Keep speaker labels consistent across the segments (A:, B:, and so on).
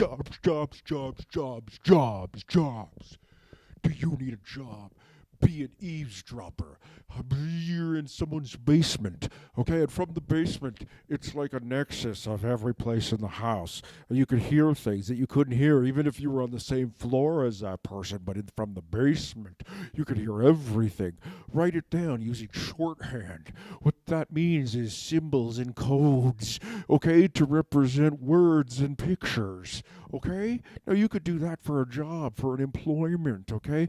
A: Jobs, jobs, jobs, jobs, jobs, jobs. Do you need a job? Be an eavesdropper. You're in someone's basement, okay? And from the basement, it's like a nexus of every place in the house. And you could hear things that you couldn't hear even if you were on the same floor as that person, but from the basement, you could hear everything. Write it down using shorthand. What that means is symbols and codes, okay, to represent words and pictures, okay? Now, you could do that for a job, for an employment, okay?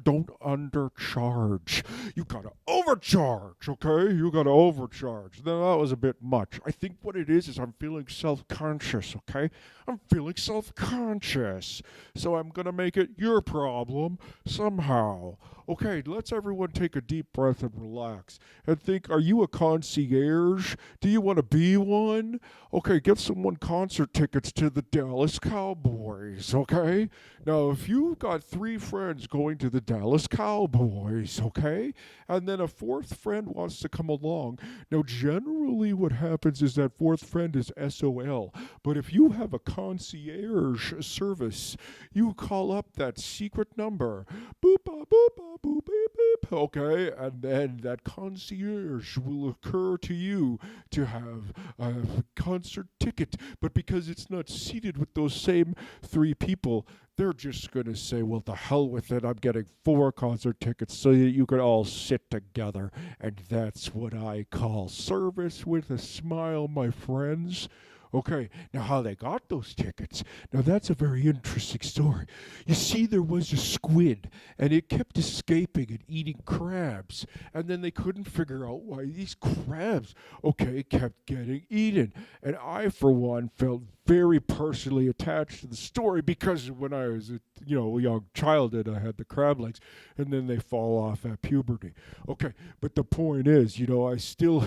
A: Don't undercharge. You gotta overcharge, okay? You gotta overcharge. Now, that was a bit much. I think what it is I'm feeling self conscious, okay? I'm feeling self conscious. So I'm gonna make it your problem somehow. Okay, let's everyone take a deep breath and relax and think, are you a concierge? Do you want to be one? Okay, get someone concert tickets to the Dallas Cowboys, okay? Now, if you've got three friends going to the Dallas Cowboys, okay, and then a fourth friend wants to come along, now generally what happens is that fourth friend is SOL. But if you have a concierge service, you call up that secret number, boop, boop, boop, boop, beep, beep, okay, and then that concierge will occur to you to have a concert ticket. But because it's not seated with those same three people, they're just going to say, well, to hell with it. I'm getting four concert tickets so that you can all sit together. And that's what I call service with a smile, my friends. Okay, now how they got those tickets. Now that's a very interesting story. You see, there was a squid, and it kept escaping and eating crabs. And then they couldn't figure out why these crabs, okay, kept getting eaten. And I, for one, felt very personally attached to the story because when I was a young childhood, I had the crab legs, and then they fall off at puberty. Okay, but the point is, I still,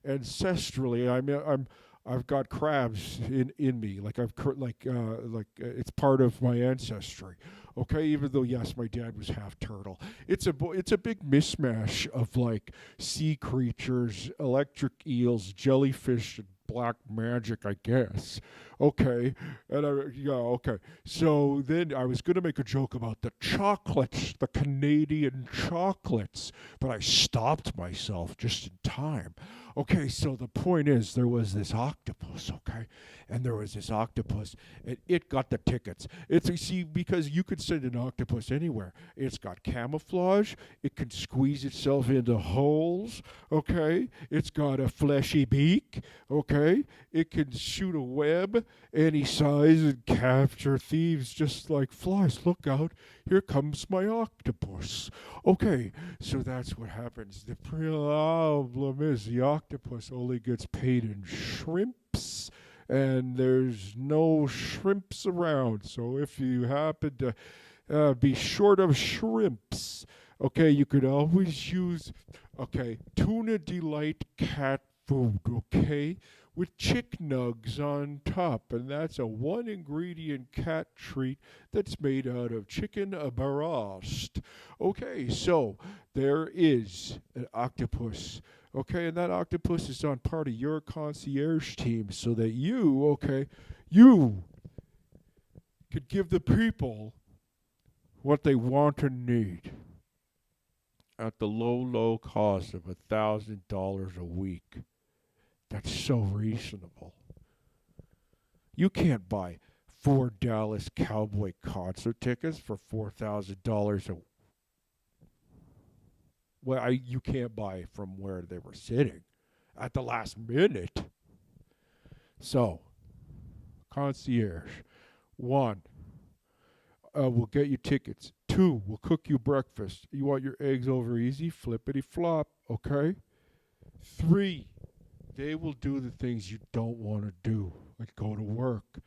A: ancestrally, I've got crabs in me, like it's part of my ancestry. Okay, even though yes, my dad was half turtle. It's a big mishmash of like sea creatures, electric eels, jellyfish, and black magic, I guess. Okay, okay. So then I was gonna make a joke about the chocolates, the Canadian chocolates, but I stopped myself just in time. Okay, so the point is, there was this octopus, okay? And there was this octopus, and it got the tickets. You see, because you could send an octopus anywhere. It's got camouflage, it can squeeze itself into holes, okay? It's got a fleshy beak, okay? It can shoot a web any size and capture thieves just like flies. Look out, here comes my octopus. Okay, so that's what happens. The problem is the octopus only gets paid in shrimps, and there's no shrimps around. So if you happen to be short of shrimps, okay, you could always use, okay, tuna delight cat food, okay, with chick nugs on top, and that's a one ingredient cat treat that's made out of chicken barost. Okay, so there is an octopus. Okay, and that octopus is on part of your concierge team so that you could give the people what they want and need at the low, low cost of $1,000 a week. That's so reasonable. You can't buy four Dallas Cowboy concert tickets for $4,000 a. Well, you can't buy from where they were sitting at the last minute. So, concierge, one, we'll get you tickets. Two, we'll cook you breakfast. You want your eggs over easy? Flippity flop, okay? Three, they will do the things you don't want to do, like go to work.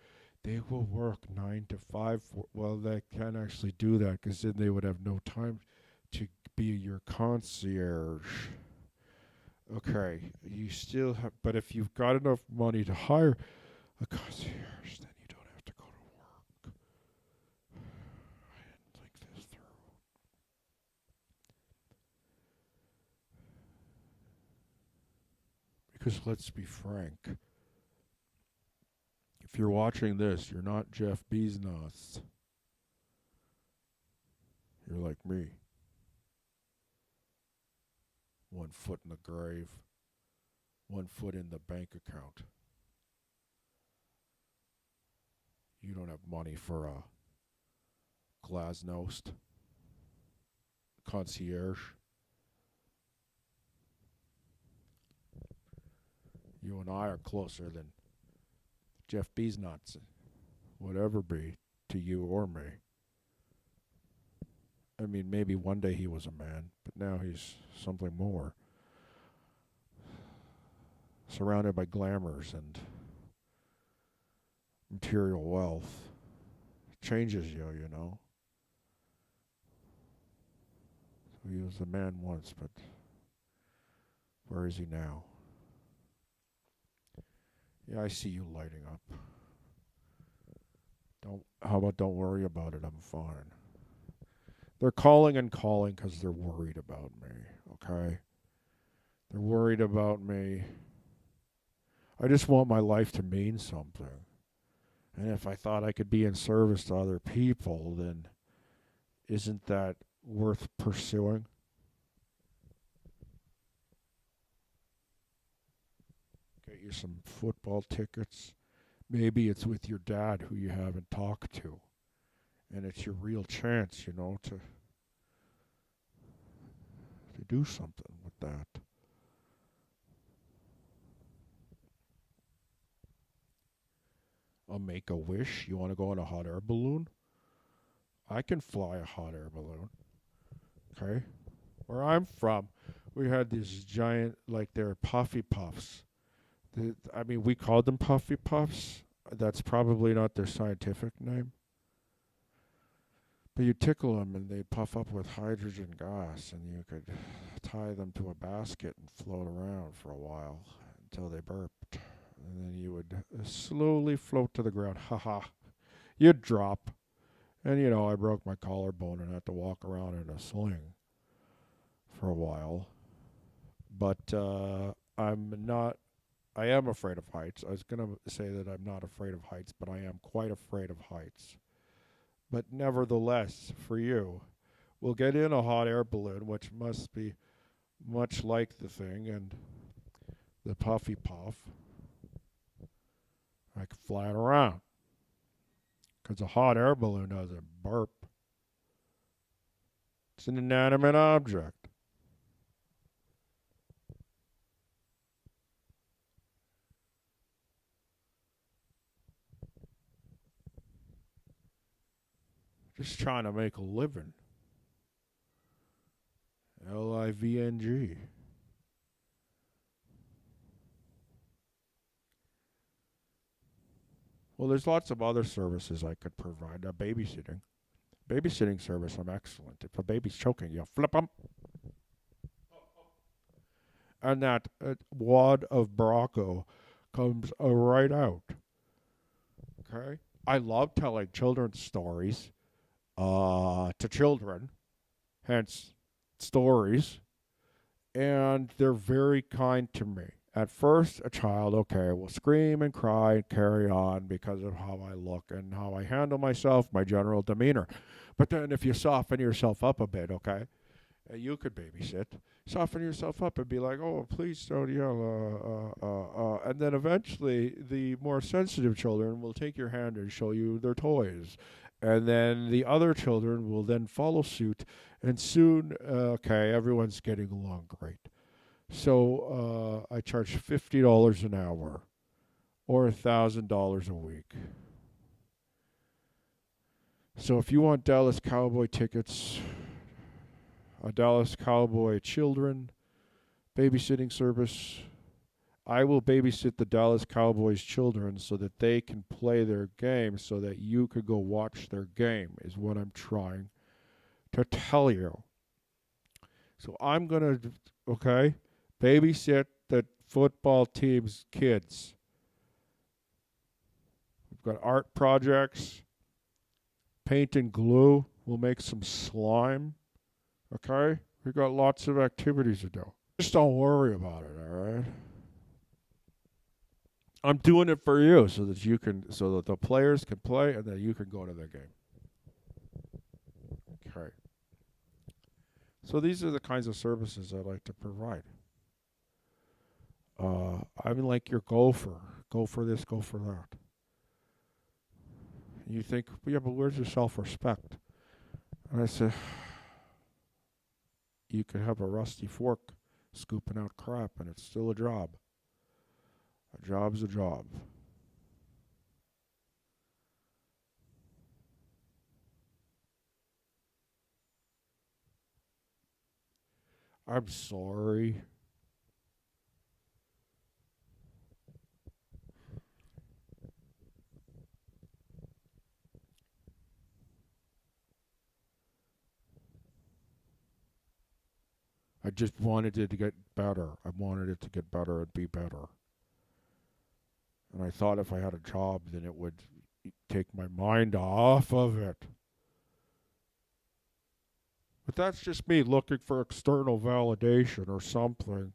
A: They will work 9 to 5. Well, they can't actually do that because then they would have no time to be your concierge. Okay, you still have, but if you've got enough money to hire a concierge, then you don't have to go to work. I didn't think this through. Because let's be frank, If you're watching this, you're not Jeff Bezos. You're like me. 1 foot in the grave, 1 foot in the bank account. You don't have money for a glasnost, concierge. You and I are closer than Jeff Bezos would ever be to you or me. I mean, maybe one day he was a man, but now he's something more. Surrounded by glamours and material wealth. It changes you, you know. So he was a man once, but where is he now? Yeah, I see you lighting up. How about don't worry about it, I'm fine. They're calling and calling because they're worried about me, okay? They're worried about me. I just want my life to mean something. And if I thought I could be in service to other people, then isn't that worth pursuing? Get you some football tickets. Maybe it's with your dad who you haven't talked to. And it's your real chance, you know, to do something with that. A Make-A-Wish? You want to go on a hot air balloon? I can fly a hot air balloon. Okay? Where I'm from, we had these giant, like they're puffy puffs. I mean, we called them puffy puffs. That's probably not their scientific name. But you tickle them and they puff up with hydrogen gas, and you could tie them to a basket and float around for a while until they burped. And then you would slowly float to the ground. Haha. You'd drop. And, you know, I broke my collarbone and had to walk around in a sling for a while. But I am afraid of heights. I was going to say that I'm not afraid of heights, but I am quite afraid of heights. But nevertheless, for you, we'll get in a hot air balloon, which must be much like the thing, and the puffy puff. I can fly it around. Because a hot air balloon doesn't burp. It's an inanimate object. Just trying to make a living. LIVNG. Well, there's lots of other services I could provide. Babysitting. Babysitting service, I'm excellent. If a baby's choking, you flip them. And that wad of Barocco comes right out. Okay? I love telling children's stories to children, hence stories, and they're very kind to me. At first, a child, okay, will scream and cry and carry on because of how I look and how I handle myself, my general demeanor. But then if you soften yourself up a bit, okay, you could babysit, soften yourself up and be like, oh, please don't yell. And then eventually the more sensitive children will take your hand and show you their toys. And then the other children will then follow suit. And soon, okay, everyone's getting along great. So I charge $50 an hour or $1,000 a week. So if you want Dallas Cowboy tickets, a Dallas Cowboy children babysitting service, I will babysit the Dallas Cowboys children so that they can play their game so that you could go watch their game is what I'm trying to tell you. So I'm going to, okay, babysit the football team's kids. We've got art projects, paint and glue. We'll make some slime. Okay? We've got lots of activities to do. Just don't worry about it, all right? I'm doing it for you so that you can, so that the players can play and that you can go to the game. Okay. So these are the kinds of services I like to provide. I'm like your gopher. Go for this, go for that. And you think, well, yeah, but where's your self-respect? And I say, you could have a rusty fork scooping out crap, and it's still a job. A job's a job. I'm sorry. I just wanted it to get better. I wanted it to get better and be better. And I thought if I had a job, then it would take my mind off of it. But that's just me looking for external validation or something.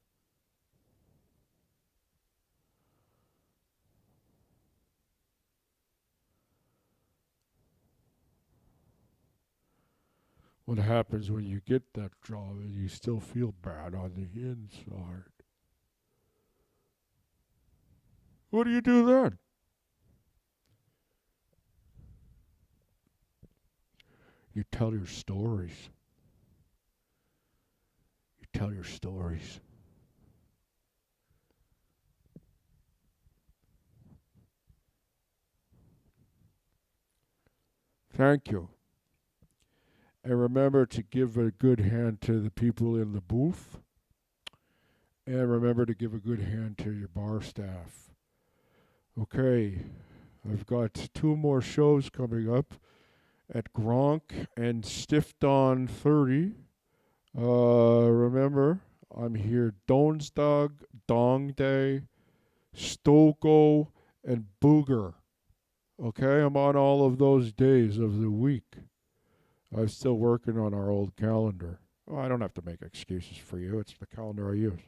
A: What happens when you get that job and you still feel bad on the inside? What do you do then? You tell your stories. You tell your stories. Thank you. And remember to give a good hand to the people in the booth. And remember to give a good hand to your bar staff. Okay, I've got 2 more shows coming up at Gronk and Stiffed on 30. Remember, I'm here Donsdag, Dong Day, Stoko, and Booger. Okay, I'm on all of those days of the week. I'm still working on our old calendar. Well, I don't have to make excuses for you. It's the calendar I use.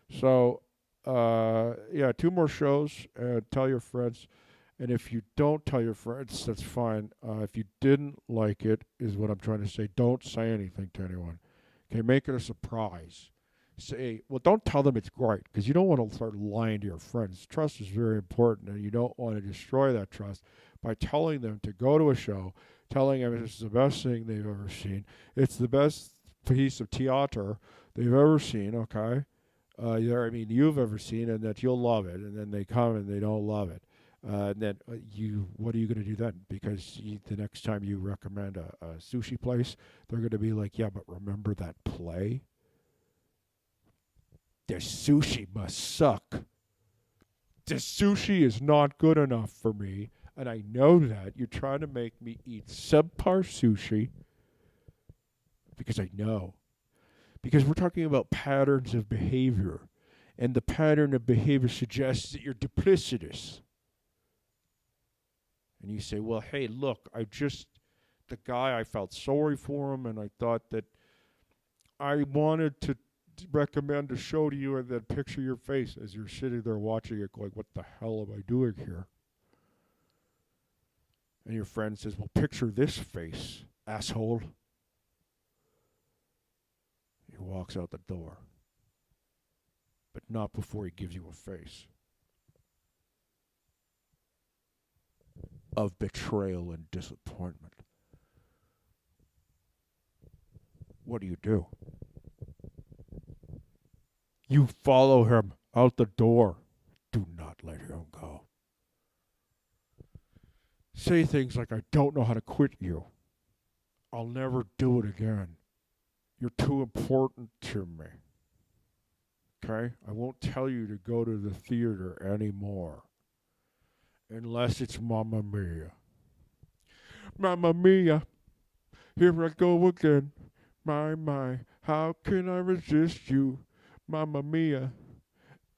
A: So, yeah, 2 more shows. Tell your friends. And if you don't tell your friends, that's fine. If you didn't like it, is what I'm trying to say. Don't say anything to anyone. Okay, make it a surprise. Say, well, don't tell them it's great because you don't want to start lying to your friends. Trust is very important, and you don't want to destroy that trust by telling them to go to a show, telling them it's the best thing they've ever seen. It's the best piece of theater they've ever seen, okay? I mean, you've ever seen, and that you'll love it. And then they come and they don't love it. And then what are you going to do then? Because the next time you recommend a sushi place, they're going to be like, yeah, but remember that play? The sushi must suck. The sushi is not good enough for me, and I know that. You're trying to make me eat subpar sushi because I know. Because we're talking about patterns of behavior, and the pattern of behavior suggests that you're duplicitous. And you say, well, hey, look, the guy, I felt sorry for him, and I thought that I wanted to recommend a show to you and then picture your face as you're sitting there watching it going, what the hell am I doing here? And your friend says, well, picture this face, asshole. He walks out the door. But not before he gives you a face of betrayal and disappointment. What do? You follow him out the door. Do not let him go. Say things like, I don't know how to quit you. I'll never do it again. You're too important to me. Okay? I won't tell you to go to the theater anymore. Unless it's Mamma Mia. Mamma Mia. Here I go again. My, how can I resist you? Mamma Mia.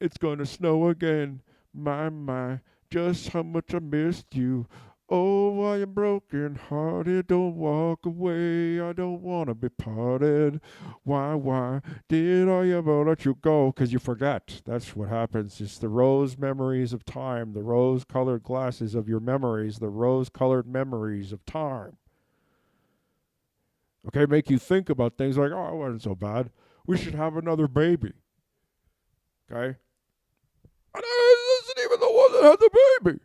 A: It's gonna snow again. My, just how much I missed you. Oh, why you broken hearted? Don't walk away. I don't want to be parted. Why did I ever let you go? Because you forget. That's what happens. It's the rose memories of time, the rose colored glasses of your memories, the rose colored memories of time. Okay, make you think about things like, oh, it wasn't so bad. We should have another baby. Okay? And I isn't even the one that had the baby.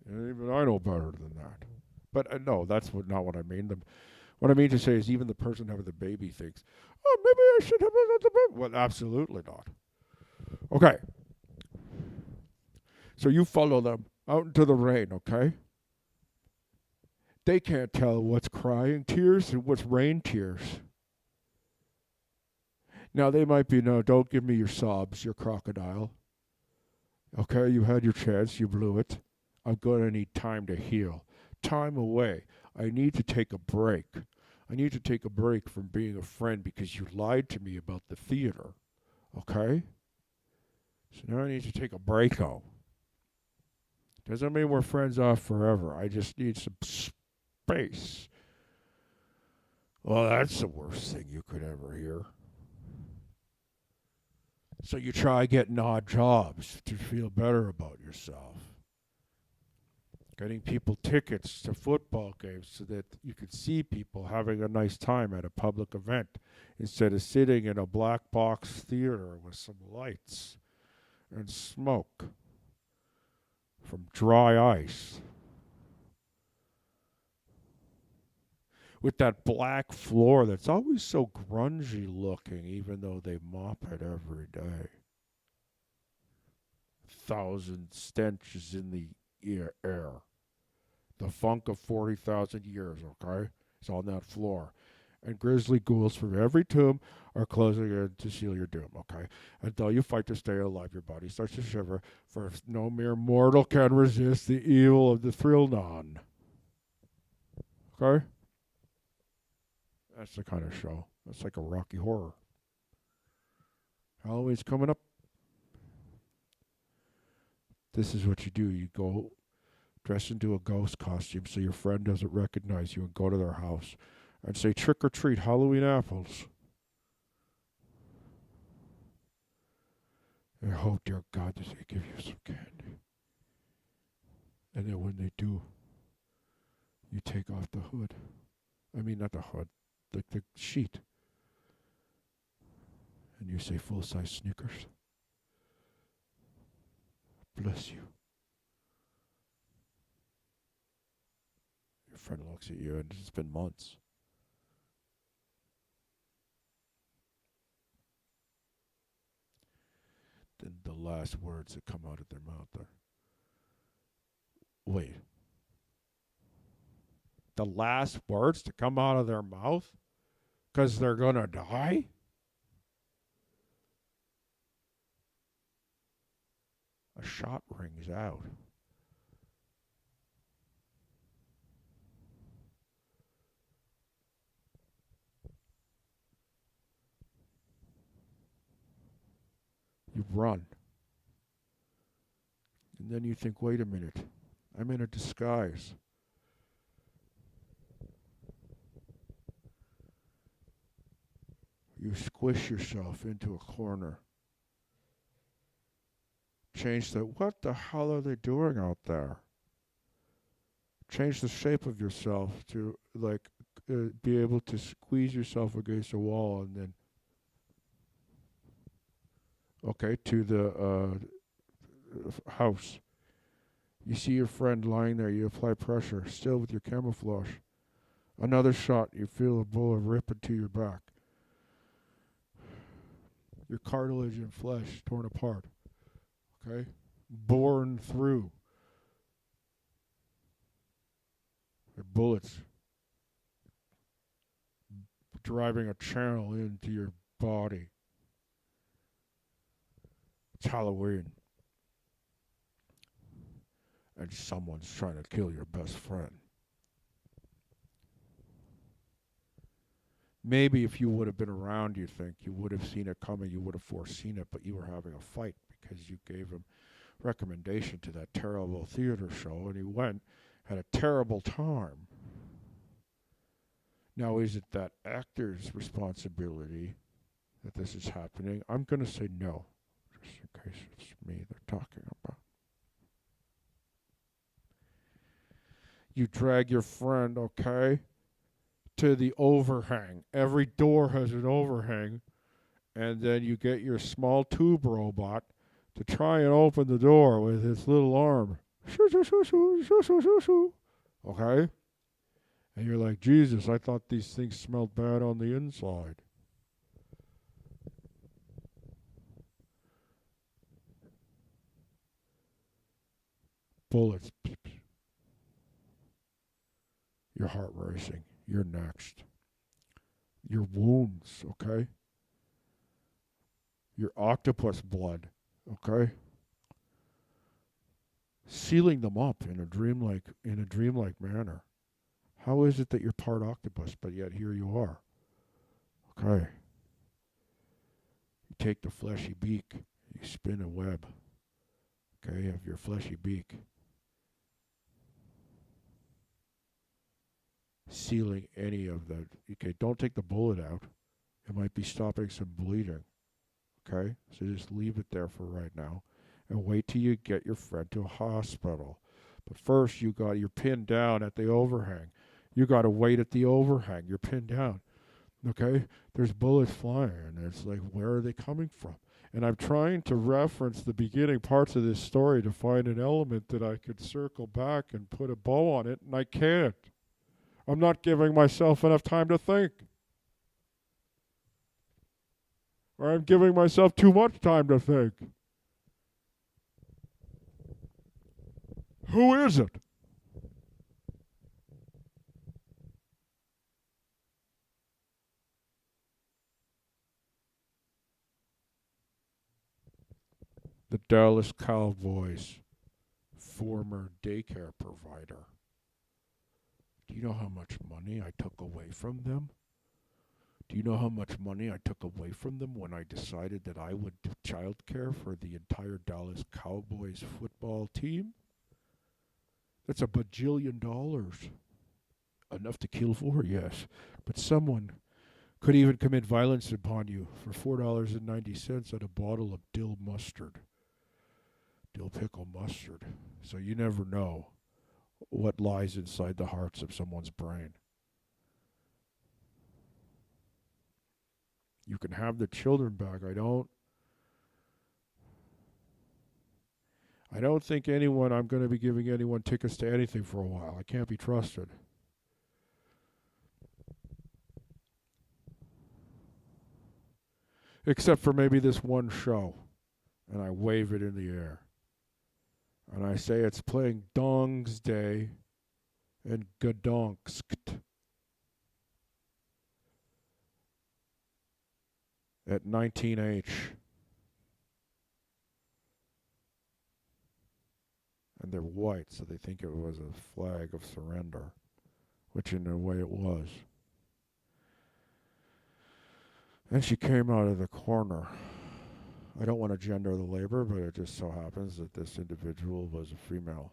A: And even I know better than that. But no, that's not what I mean. What I mean to say is even the person having the baby thinks, oh, maybe I should have another baby. Well, absolutely not. Okay, so you follow them out into the rain, okay? They can't tell what's crying tears and what's rain tears. Now, they might be, no, don't give me your sobs, your crocodile. Okay, you had your chance, you blew it. I'm going to need time to heal. Time away. I need to take a break. I need to take a break from being a friend because you lied to me about the theater. Okay? So now I need to take a break out. Doesn't mean we're friends off forever. I just need some space. Well, that's the worst thing you could ever hear. So you try getting odd jobs to feel better about yourself. Getting people tickets to football games so that you could see people having a nice time at a public event instead of sitting in a black box theater with some lights and smoke from dry ice. With that black floor that's always so grungy looking, even though they mop it every day. 1,000 stenches in the air. The funk of 40,000 years, okay? It's on that floor. And grisly ghouls from every tomb are closing in to seal your doom, okay? Until you fight to stay alive, your body starts to shiver, for no mere mortal can resist the evil of the thrill non. Okay? That's the kind of show. That's like a Rocky Horror. Halloween's coming up. This is what you do. You go dress into a ghost costume so your friend doesn't recognize you and go to their house and say, trick or treat, Halloween apples. And hope, dear God, that they give you some candy. And then when they do, you take off the hood. I mean, not the hood, the sheet. And you say, full-size Snickers. Bless you. Your friend looks at you, and it's been months. Then the last words that come out of their mouth are, wait. The last words to come out of their mouth? Because they're going to die? A shot rings out. You run. And then you think, wait a minute. I'm in a disguise. You squish yourself into a corner. Change what the hell are they doing out there? Change the shape of yourself to be able to squeeze yourself against a wall and then to the house. You see your friend lying there. You apply pressure, still with your camouflage. Another shot. You feel a bullet rip into your back. Your cartilage and flesh torn apart. Okay? Born through. Your bullets driving a channel into your body. It's Halloween. And someone's trying to kill your best friend. Maybe if you would have been around, you think, you would have seen it coming, you would have foreseen it, but you were having a fight because you gave him recommendation to that terrible theater show, and he went, had a terrible time. Now, is it that actor's responsibility that this is happening? I'm going to say no, just in case it's me they're talking about. You drag your friend, okay, to the overhang. Every door has an overhang, and then you get your small tube robot to try and open the door with its little arm. Shoo, shoo, shoo, shoo, shoo, shoo, shoo, shoo. Okay? And you're like, Jesus, I thought these things smelled bad on the inside. Bullets. Your heart racing. You're next. Your wounds, okay? Your octopus blood, okay? Sealing them up in a dreamlike manner. How is it that you're part octopus, but yet here you are? Okay. You take the fleshy beak, you spin a web, okay, of your fleshy beak, sealing any of the. Okay, don't take the bullet out. It might be stopping some bleeding. Okay, so just leave it there for right now, and wait till you get your friend to a hospital. But first, you're pinned down at the overhang. You got to wait at the overhang. You're pinned down. Okay, there's bullets flying, and it's like, where are they coming from? And I'm trying to reference the beginning parts of this story to find an element that I could circle back and put a bow on it, and I can't. I'm not giving myself enough time to think. Or I'm giving myself too much time to think. Who is it? The Dallas Cowboys, former daycare provider. Do you know how much money I took away from them? Do you know how much money I took away from them when I decided that I would do childcare for the entire Dallas Cowboys football team? That's $1 bajillion. Enough to kill for, yes. But someone could even commit violence upon you for $4.90 at a bottle of dill mustard. Dill pickle mustard. So you never know what lies inside the hearts of someone's brain. You can have the children back. I don't think I'm going to be giving anyone tickets to anything for a while. I can't be trusted. Except for maybe this one show. And I wave it in the air. And I say it's playing Dong's Day and Gdańsk at 19H. And they're white, so they think it was a flag of surrender, which in a way it was. And she came out of the corner. I don't want to gender the labor, but it just so happens that this individual was a female.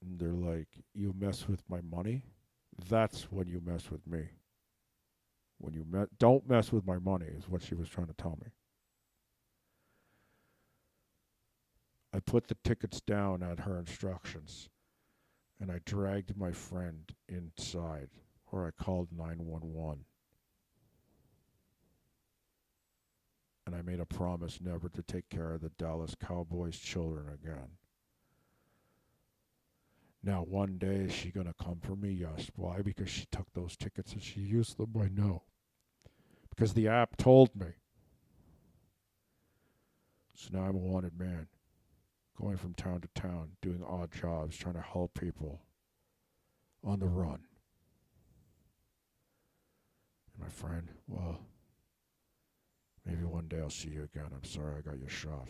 A: And they're like, you mess with my money? That's when you mess with me. When you don't mess with my money is what she was trying to tell me. I put the tickets down at her instructions, and I dragged my friend inside, or I called 911. And I made a promise never to take care of the Dallas Cowboys children again. Now, one day, is she going to come for me? Yes. Why? Because she took those tickets and she used them? I know. Because the app told me. So now I'm a wanted man, going from town to town, doing odd jobs, trying to help people on the run. And my friend, well, maybe one day I'll see you again. I'm sorry I got you shot.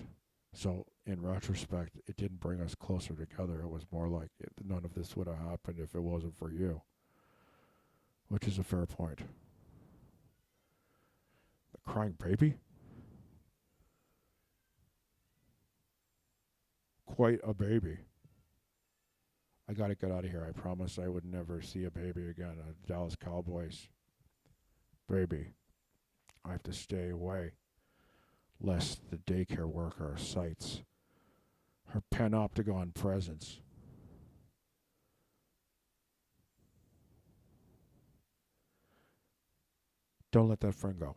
A: So, in retrospect, it didn't bring us closer together. It was more like none of this would have happened if it wasn't for you. Which is a fair point. The crying baby? quite a baby. I gotta get out of here. I promised I would never see a baby again. Dallas Cowboys. Baby. I have to stay away, lest the daycare worker cites her panopticon presence. Don't let that friend go.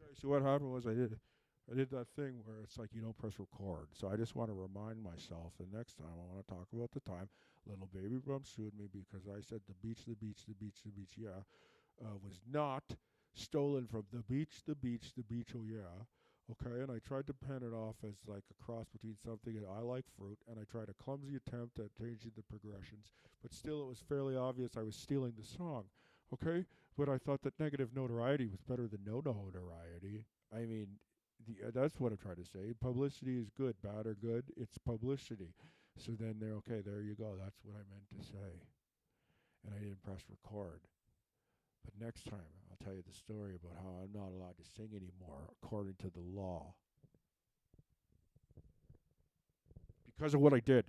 A: Okay, so what happened was I did that thing where it's like you don't press record. So I just want to remind myself the next time I want to talk about the time little baby bump sued me because I said the beach, the beach, the beach, the beach, yeah, was not stolen from the beach, the beach, the beach, oh yeah. Okay, and I tried to pen it off as like a cross between something and I like fruit, and I tried a clumsy attempt at changing the progressions, but still it was fairly obvious I was stealing the song. Okay, but I thought that negative notoriety was better than no notoriety. I mean, that's what I'm trying to say. Publicity is good, bad or good. It's publicity. So then they're okay. There you go. That's what I meant to say, and I didn't press record. But next time, I'll tell you the story about how I'm not allowed to sing anymore according to the law because of what I did.